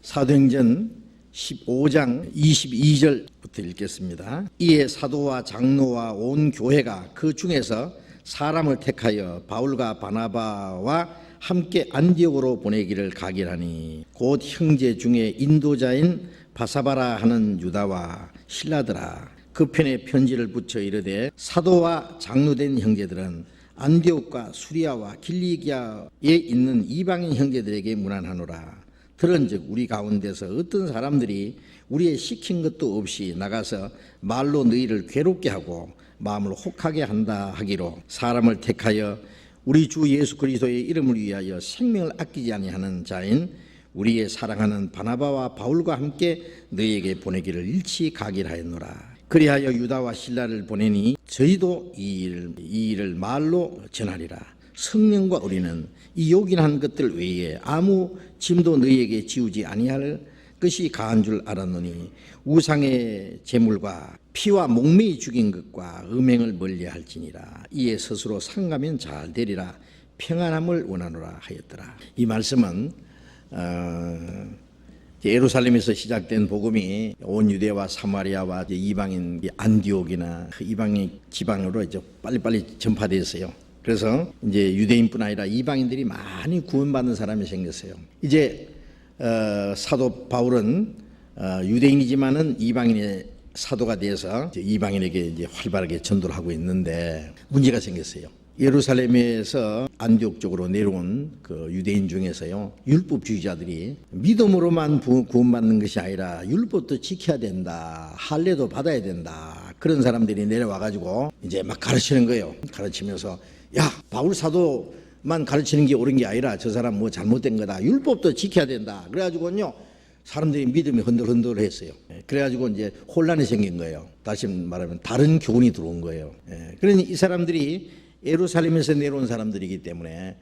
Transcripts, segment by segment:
사도행전 15장 22절부터 읽겠습니다. 이에 사도와 장로와 온 교회가 그 중에서 사람을 택하여 바울과 바나바와 함께 안디옥으로 보내기를 각일하니 곧 형제 중에 인도자인 바사바라 하는 유다와 실라더라. 그 편에 편지를 붙여 이르되 사도와 장로된 형제들은 안디옥과 수리아와 길리기아에 있는 이방인 형제들에게 문안하노라. 들은즉 우리 가운데서 어떤 사람들이 우리의 시킨 것도 없이 나가서 말로 너희를 괴롭게 하고 마음을 혹하게 한다 하기로 사람을 택하여 우리 주 예수 그리스도의 이름을 위하여 생명을 아끼지 아니하는 자인 우리의 사랑하는 바나바와 바울과 함께 너희에게 보내기를 일치 각일하였노라. 그리하여 유다와 실라를 보내니 저희도 이 일을 말로 전하리라. 성령과 우리는 이 요긴한 것들 외에 아무 짐도 너희에게 지우지 아니할 것이 가한 줄 알았노니 우상의 제물과 피와 목매이 죽인 것과 음행을 멀리할지니라. 이에 스스로 상가면 잘 되리라. 평안함을 원하노라 하였더라. 이 말씀은 예루살렘에서 시작된 복음이 온 유대와 사마리아와 이방인 안디옥이나 이방인 지방으로 이제 빨리빨리 전파되었어요. 그래서 이제 유대인뿐 아니라 이방인들이 많이 구원받는 사람이 생겼어요. 이제 사도 바울은 유대인이지만은 이방인의 사도가 되어서 이방인에게 이제 활발하게 전도를 하고 있는데 문제가 생겼어요. 예루살렘에서 안디옥 쪽으로 내려온 그 유대인 중에서요, 율법주의자들이 믿음으로만 구원받는 것이 아니라 율법도 지켜야 된다, 할례도 받아야 된다, 그런 사람들이 내려와가지고 이제 막 가르치는 거예요. 가르치면서 야, 바울 사도만 가르치는 게 옳은 게 아니라 저 사람 뭐 잘못된 거다, 율법도 지켜야 된다. 그래가지고요 사람들이 믿음이 흔들흔들했어요. 그래가지고 이제 혼란이 생긴 거예요. 다시 말하면 다른 교훈이 들어온 거예요. 그러니 이 사람들이 예루살렘에서 내려온 사람들이기 때문에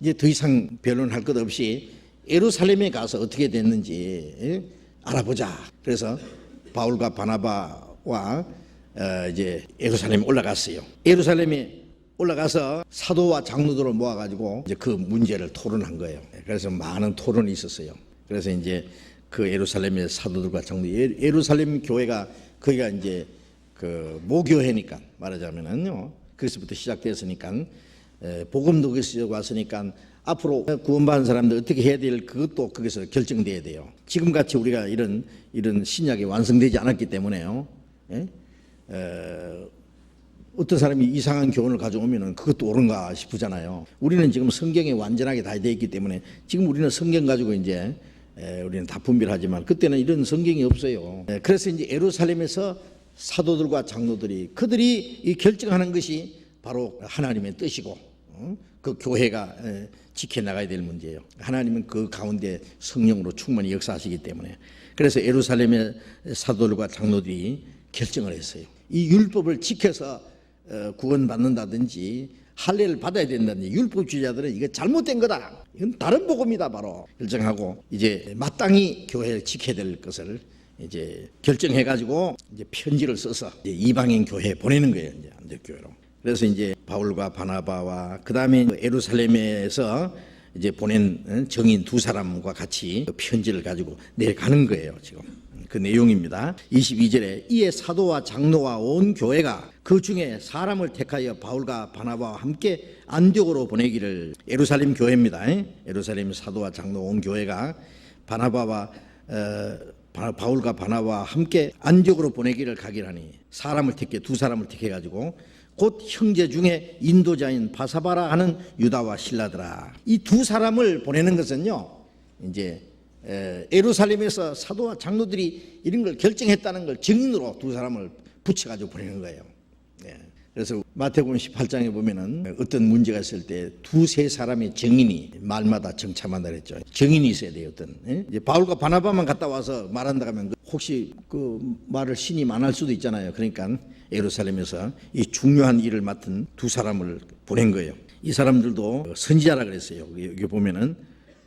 이제 더 이상 변론할 것 없이 예루살렘에 가서 어떻게 됐는지 알아보자. 그래서 바울과 바나바와 이제 예루살렘에 올라갔어요. 예루살렘에 올라가서 사도와 장로들을 모아가지고 이제 그 문제를 토론한 거예요. 그래서 많은 토론이 있었어요. 그래서 이제 그 예루살렘의 사도들과 장로, 예루살렘 교회가 거기가 이제 그 모교회니까 말하자면은요, 그래서부터 시작됐으니까 복음도 거기서 왔으니까 앞으로 구원받은 사람들 어떻게 해야 될 그것도 거기서 결정돼야 돼요. 지금같이 우리가 이런 신약이 완성되지 않았기 때문에요. 어떤 사람이 이상한 교훈을 가져오면은 그것도 옳은가 싶잖아요. 우리는 지금 성경에 완전하게 다 되어 있기 때문에 지금 우리는 성경 가지고 이제 우리는 다 분별하지만 그때는 이런 성경이 없어요. 그래서 이제 예루살렘에서 사도들과 장로들이 그들이 이 결정하는 것이 바로 하나님의 뜻이고 그 교회가 지켜나가야 될 문제예요. 하나님은 그 가운데 성령으로 충만히 역사하시기 때문에. 그래서 예루살렘의 사도들과 장로들이 결정을 했어요. 이 율법을 지켜서 구원받는다든지 할례를 받아야 된다든지 율법주의자들은 이거 잘못된 거다, 이건 다른 복음이다 바로 결정하고 이제 마땅히 교회를 지켜야 될 것을 이제 결정해가지고 이제 편지를 써서 이제 이방인 교회에 보내는 거예요. 이제 안디옥 교회로. 그래서 이제 바울과 바나바와 그 다음에 예루살렘에서 이제 보낸 정인 두 사람과 같이 그 편지를 가지고 내려가는 거예요. 지금 그 내용입니다. 22절에 이에 사도와 장로와 온 교회가 그 중에 사람을 택하여 바울과 바나바와 함께 안디옥으로 보내기를. 예루살렘 교회입니다. 예루살렘 사도와 장로 온 교회가 바울과 바나바와 함께 안디옥으로 보내기를 각일하니 사람을 택해 두 사람을 택해 가지고 곧 형제 중에 인도자인 바사바라 하는 유다와 실라더라. 이 두 사람을 보내는 것은요, 이제 예루살렘에서 사도와 장로들이 이런 걸 결정했다는 걸 증인으로 두 사람을 붙여가지고 보내는 거예요. 그래서 마태복음 18장에 보면은 어떤 문제가 있을 때 두세 사람의 증인이 말마다 정참한다 그랬죠. 증인이 있어야 돼요. 어떤 이제 바울과 바나바만 갔다 와서 말한다 하면 혹시 그 말을 신임 안 할 수도 있잖아요. 그러니까 예루살렘에서 이 중요한 일을 맡은 두 사람을 보낸 거예요. 이 사람들도 선지자라 그랬어요. 여기 보면은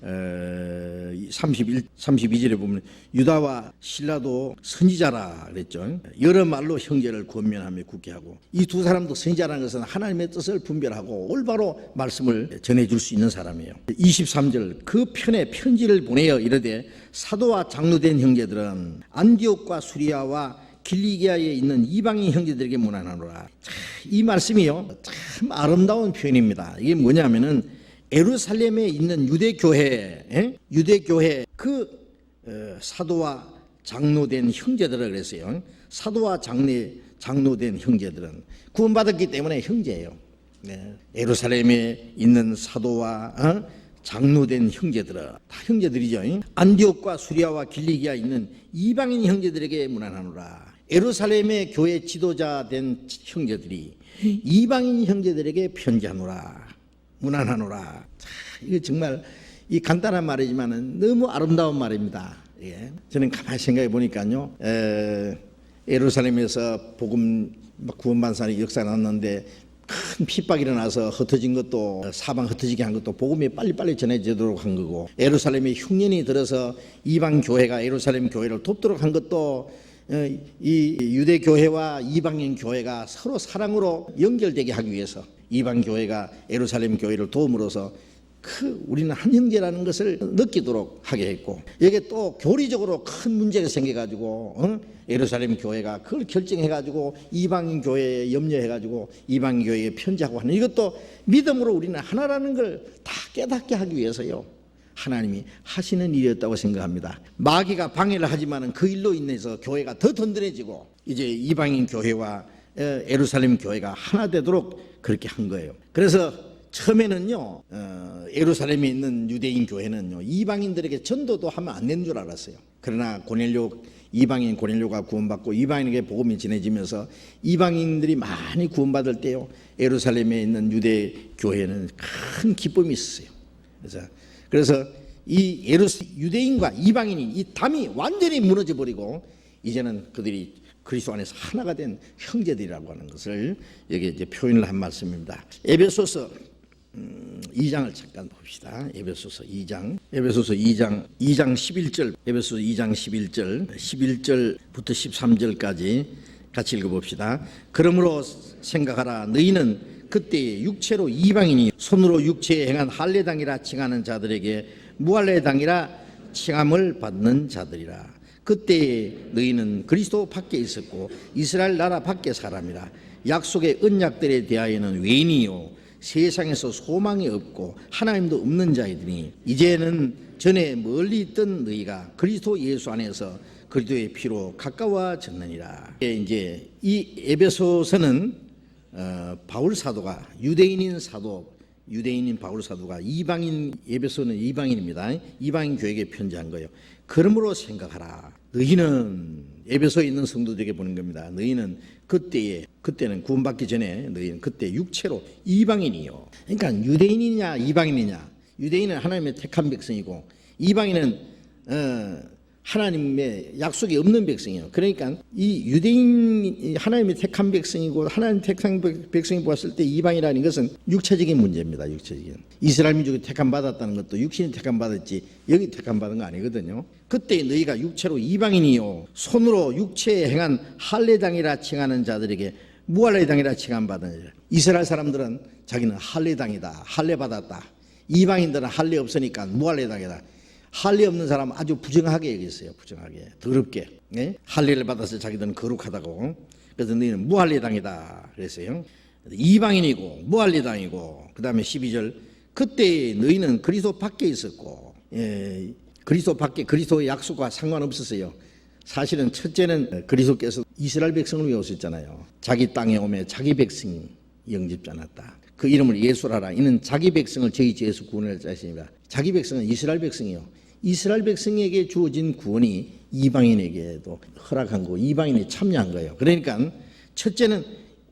32절에 보면 유다와 실라도 선지자라 그랬죠. 여러 말로 형제를 권면하며 굳게 하고, 이 두 사람도 선지자라는 것은 하나님의 뜻을 분별하고 올바로 말씀을 전해줄 수 있는 사람이에요. 23절 그 편에 편지를 보내어 이르되 사도와 장로된 형제들은 안디옥과 수리아와 길리기아에 있는 이방인 형제들에게 문안하노라. 이 말씀이요 참 아름다운 표현입니다. 이게 뭐냐면은 예루살렘에 있는 유대교회 그 사도와 장로된 형제들을 그랬어요. 사도와 장로된 형제들은 구원받았기 때문에 형제예요. 예루살렘에 있는 사도와 장로된 형제들은 다 형제들이죠. 안디옥과 수리아와 길리기아에 있는 이방인 형제들에게 문안하노라. 예루살렘의 교회 지도자 된 형제들이 이방인 형제들에게 편지하노라, 문안하노라. 이거 정말 이 간단한 말이지만 너무 아름다운 말입니다. 저는 가만히 생각해 보니까요, 예루살렘에서 복음 구원받은 사람이 역사가 났는데 큰 핍박이 일어나서 흩어진 것도, 사방 흩어지게 한 것도 복음이 빨리빨리 전해지도록 한 거고, 예루살렘에 흉년이 들어서 이방 교회가 예루살렘 교회를 돕도록 한 것도 이 유대 교회와 이방인 교회가 서로 사랑으로 연결되게 하기 위해서 이방 교회가 예루살렘 교회를 도움으로써 우리는 한 형제라는 것을 느끼도록 하게 했고, 여기에 또 교리적으로 큰 문제가 생겨가지고 예루살렘 교회가 그걸 결정해가지고 이방인 교회에 염려해가지고 이방인 교회에 편지하고 하는, 이것도 믿음으로 우리는 하나라는 걸 다 깨닫게 하기 위해서요 하나님이 하시는 일이었다고 생각합니다. 마귀가 방해를 하지만 그 일로 인해서 교회가 더 든든해지고 이제 이방인 교회와 예루살렘 교회가 하나 되도록 그렇게 한 거예요. 그래서 처음에는요 예루살렘에 있는 유대인 교회는요 이방인들에게 전도도 하면 안 되는 줄 알았어요. 그러나 이방인 고넬료가 구원받고 이방인에게 복음이 전해지면서 이방인들이 많이 구원받을 때요 예루살렘에 있는 유대 교회는 큰 기쁨이 있었어요. 그래서 이 유대인과 이방인이 이 담이 완전히 무너져 버리고 이제는 그들이 그리스도 안에서 하나가 된 형제들이라고 하는 것을 여기 이제 표현을 한 말씀입니다. 에베소서 2장을 잠깐 봅시다. 에베소서 2장 11절, 에베소서 2장 11절부터 13절까지 같이 읽어봅시다. 그러므로 생각하라. 너희는 그때 육체로 이방인이 손으로 육체에 행한 할례당이라 칭하는 자들에게 무할례당이라 칭함을 받는 자들이라. 그때 너희는 그리스도 밖에 있었고 이스라엘 나라 밖에 사람이라. 약속의 언약들에 대하여는 외인이요 세상에서 소망이 없고 하나님도 없는 자이더니 이제는 전에 멀리 있던 너희가 그리스도 예수 안에서 그리스도의 피로 가까워졌느니라. 이제 이 에베소서는 바울 사도가 유대인인 바울 사도가 이방인, 에베소는 이방인입니다. 이방인 교회에게 편지한 거예요. 그러므로 생각하라. 너희는 에베소에 있는 성도들에게 보는 겁니다. 너희는 그때는 구원받기 전에 너희는 그때 육체로 이방인이요. 그러니까 유대인이냐 이방인이냐. 유대인은 하나님의 택한 백성이고 이방인은 하나님의 약속이 없는 백성이에요. 그러니까 이 유대인 하나님의 택한 백성이고 하나님 택한 백성이 보았을 때 이방이라는 것은 육체적인 문제입니다. 육체적인. 이스라엘 민족이 택함 받았다는 것도 육신이 택함 받았지 여기 택함 받은 거 아니거든요. 그때 너희가 육체로 이방인이요 손으로 육체에 행한 할례당이라 칭하는 자들에게 무할례당이라 칭함 받은 자들. 이스라엘 사람들은 자기는 할례당이다, 할례 받았다. 이방인들은 할례 없으니까 무할례당이다. 할례 없는 사람 아주 부정하게 여겼어요. 부정하게, 더럽게. 할례를 받아서 자기들은 거룩하다고. 그래서 너희는 무할례당이다 그랬어요. 이방인이고 무할례당이고. 그 다음에 12절 그때 너희는 그리스도 밖에 있었고, 그리스도 밖에 그리스도의 약속과 상관없었어요. 사실은 첫째는 그리스도께서 이스라엘 백성을 위해 오셨잖아요. 자기 땅에 오매 자기 백성이 영접지 않았다. 그 이름을 예수라라. 이는 자기 백성을 저희 죄에서 구원할 자신이다. 자기 백성은 이스라엘 백성이요. 이스라엘 백성에게 주어진 구원이 이방인에게도 허락한 거고 이방인이 참여한 거예요. 그러니까 첫째는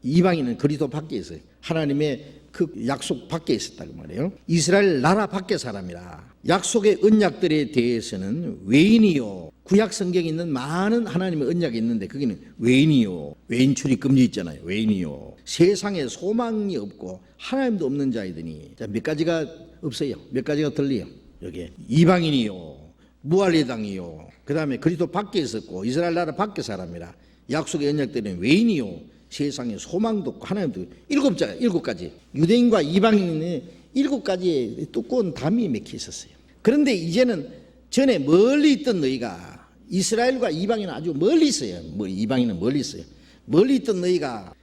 이방인은 그리스도 밖에 있어요. 하나님의 그 약속 밖에 있었다고 말해요. 이스라엘 나라 밖의 사람이라. 약속의 언약들에 대해서는 외인이요. 구약 성경에 있는 많은 하나님의 언약이 있는데 거기는 외인이요. 외인 출입 금지 있잖아요. 외인이요. 세상에 소망이 없고 하나님도 없는 자이더니 자, 몇 가지가 없어요. 몇 가지가 들려요. 여기 이방인이요, 무할례당이요, 그 다음에 그리스도 밖에 있었고 이스라엘 나라 밖에 사람이라 약속의 언약되는 외인이요, 세상에 소망도 없고 하나님도 일곱 가지 유대인과 이방인의 7가지의 두꺼운 담이 맥혀 있었어요. 그런데 이제는 전에 멀리 있던 너희가, 이스라엘과 이방인은 아주 멀리 있어요. 이방인은 멀리 있어요. 멀리 있던 너희가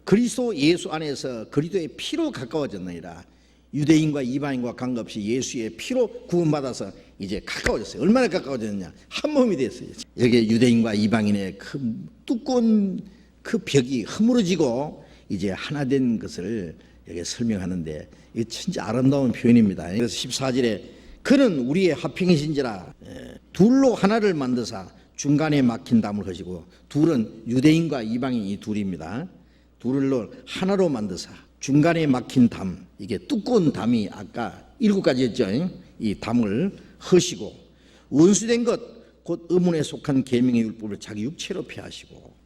그리스도 예수 안에서 그리스도의 피로 가까워졌느니라. 유대인과 이방인과 관계없이 예수의 피로 구원받아서 이제 가까워졌어요. 얼마나 가까워졌느냐, 한 몸이 됐어요. 여기 유대인과 이방인의 그 두꺼운 그 벽이 허물어지고 이제 하나 된 것을 여기 설명하는데, 이게 진짜 아름다운 표현입니다. 그래서 14절에 그는 우리의 화평이신지라 둘로 하나를 만드사 중간에 막힌 담을 하시고, 둘은 유대인과 이방인 이 둘입니다. 둘로 하나로 만드사 중간에 막힌 담, 이게 두꺼운 담이 아까 7가지였죠. 이 담을 허시고, 원수된 것 곧 의문에 속한 계명의 율법을 자기 육체로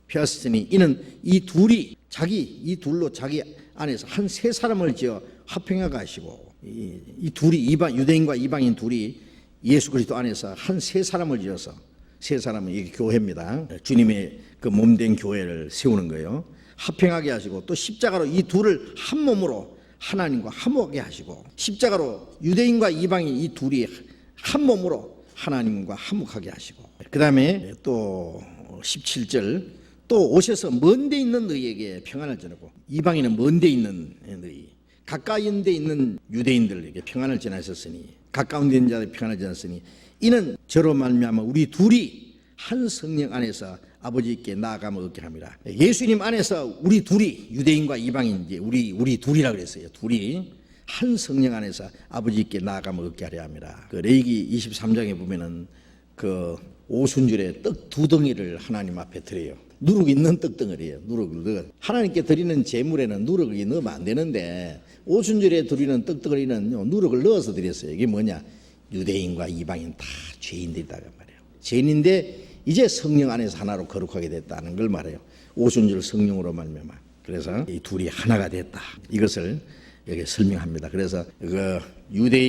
폐하시니 이는 이 둘로 자기 안에서 한 세 사람을 지어 화평하게 하시고, 이 둘이 유대인과 이방인 둘이 예수 그리스도 안에서 한 세 사람을 지어서, 세 사람은 이게 교회입니다. 주님의 그 몸된 교회를 세우는 거예요. 화평하게 하시고, 또 십자가로 이 둘을 한 몸으로 하나님과 화목하게 하시고, 십자가로 유대인과 이방인 이 둘이 한 몸으로 하나님과 화목하게 하시고, 그 다음에 또 17절 또 오셔서 먼 데 있는 너희에게 평안을 전하고, 이방인은 먼 데 있는 너희, 가까운 데 있는 유대인들에게 평안을 전하셨으니, 가까운 데 있는 자들에게 평안을 전하셨으니 이는 저로 말미암아 우리 둘이 한 성령 안에서 아버지께 나아가면 얻게 합니다. 예수님 안에서 우리 둘이, 유대인과 이방인, 이제 우리 둘이라 그랬어요. 둘이 한 성령 안에서 아버지께 나아가면 얻게 하려 합니다. 그 레위기 23장에 보면은 그 오순절에 떡 2덩이를 하나님 앞에 드려요. 누룩 있는 떡덩어리예요. 누룩을 하나님께 드리는 제물에는 누룩이 넣으면 안 되는데, 오순절에 드리는 떡덩어리는 누룩을 넣어서 드렸어요. 이게 뭐냐, 유대인과 이방인 다 죄인들이다 말이에요. 죄인인데 이제 성령 안에서 하나로 거룩하게 됐다는 걸 말해요. 오순절 성령으로 말미암아. 그래서 이 둘이 하나가 됐다, 이것을 여기 설명합니다. 그래서 그 유대에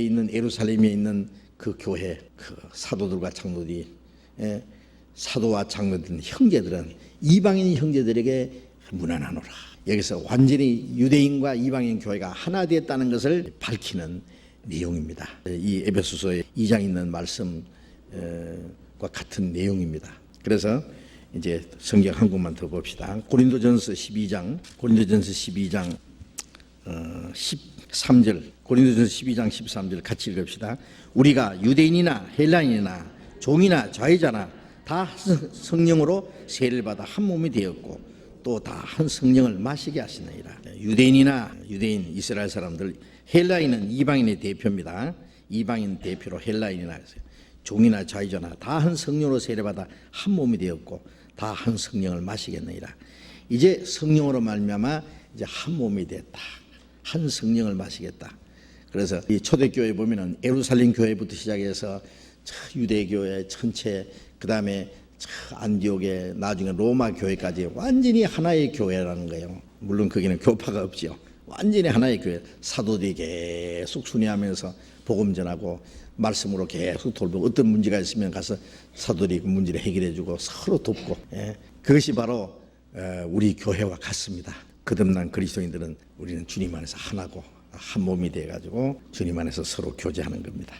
있는 예루살렘에 있는 그 교회, 그 사도들과 장로들이, 사도와 장로들, 형제들은 이방인 형제들에게 문안하노라. 여기서 완전히 유대인과 이방인 교회가 하나 되었다는 것을 밝히는 내용입니다. 이 에베소서에 2장 있는 말씀과 같은 내용입니다. 그래서 이제 성경 한 군만 더 봅시다. 고린도전서 12장 13절, 고린도전서 12장 13절 같이 읽읍시다. 우리가 유대인이나 헬라인이나 종이나 자유자나 다 성령으로 세례를 받아 한 몸이 되었고, 또 다 한 성령을 마시게 하시느니라. 유대인 이스라엘 사람들, 헬라인은 이방인의 대표입니다. 이방인 대표로 헬라인이나 했어요. 종이나 자유자나 다 한 성령으로 세례받아 한 몸이 되었고, 다 한 성령을 마시겠느니라. 이제 성령으로 말미암아 이제 한 몸이 됐다. 한 성령을 마시겠다. 그래서 이 초대교회 보면은 예루살렘 교회부터 시작해서 유대교회 전체, 그 다음에 안디옥에, 나중에 로마 교회까지 완전히 하나의 교회라는 거예요. 물론 거기는 교파가 없지요. 완전히 하나의 교회. 사도들이 계속 순회하면서 복음 전하고 말씀으로 계속 돌보고, 어떤 문제가 있으면 가서 사도들이 그 문제를 해결해주고 서로 돕고, 그것이 바로 우리 교회와 같습니다. 거듭난 그리스도인들은 우리는 주님 안에서 하나고 한 몸이 돼가지고 주님 안에서 서로 교제하는 겁니다.